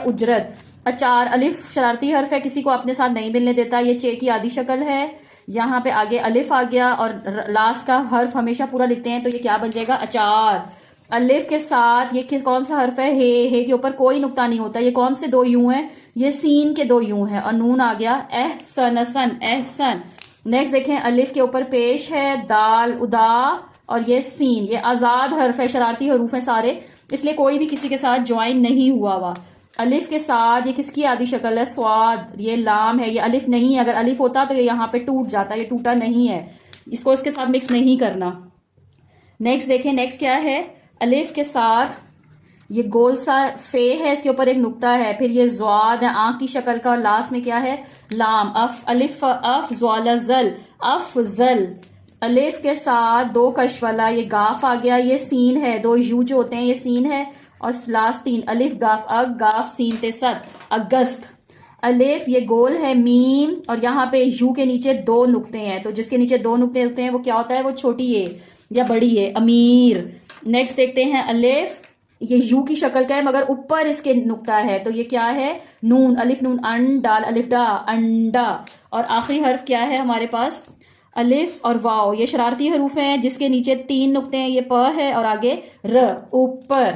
اجرت. اچار الف شرارتی حرف ہے، کسی کو اپنے ساتھ نہیں ملنے دیتا، یہ چے کی آدھی شکل ہے. یہاں پہ آگے الف آ گیا اور لاسٹ کا حرف ہمیشہ پورا لکھتے ہیں، تو یہ کیا بن جائے گا؟ اچار. الف کے ساتھ یہ کون سا حرف ہے؟ ہے کے اوپر کوئی نقطہ نہیں ہوتا. یہ کون سے دو یوں ہیں؟ یہ سین کے دو یوں ہیں، اور نون آ گیا احسن سن احسن. نیکسٹ دیکھیں، الف کے اوپر پیش ہے دال ادا اور یہ سین، یہ آزاد حرف ہے، شرارتی حروف ہیں سارے، اس لیے کوئی بھی کسی کے ساتھ جوائن نہیں ہوا ہوا. الف کے ساتھ یہ کس کی آدھی شکل ہے؟ سواد. یہ لام ہے، یہ الف نہیں ہے، اگر الف ہوتا تو یہ یہاں پہ ٹوٹ جاتا، یہ ٹوٹا نہیں ہے، اس کو اس کے ساتھ مکس نہیں کرنا. نیکسٹ دیکھیں، نیکسٹ کیا ہے؟ الف کے ساتھ یہ گول سا فے ہے، اس کے اوپر ایک نقطہ ہے، پھر یہ زواد ہے آنکھ کی شکل کا، اور لاسٹ میں کیا ہے؟ لام. الف اف زوال زل افضل. الف کے ساتھ دو کش والا یہ گاف آ گیا، یہ سین ہے، دو یو جو ہوتے ہیں یہ سین ہے، اور لاسٹ تین الف گاف اگ گاف سین تے ست اگست. الف یہ گول ہے میم، اور یہاں پہ یو کے نیچے دو نقطے ہیں، تو جس کے نیچے دو نقطے ہوتے ہیں وہ کیا ہوتا ہے؟ وہ چھوٹی ہے یا بڑی ہے؟ امیر. نیکسٹ دیکھتے ہیں، الف یہ یو کی شکل کا ہے مگر اوپر اس کے نقطہ ہے، تو یہ کیا ہے؟ نون. الف نون ان ڈال الف ڈا انڈا. اور آخری حرف کیا ہے ہمارے پاس؟ الف اور واو، یہ شرارتی حروف ہیں جس کے نیچے تین نقطے ہیں، یہ پ ہے اور آگے ر اوپر.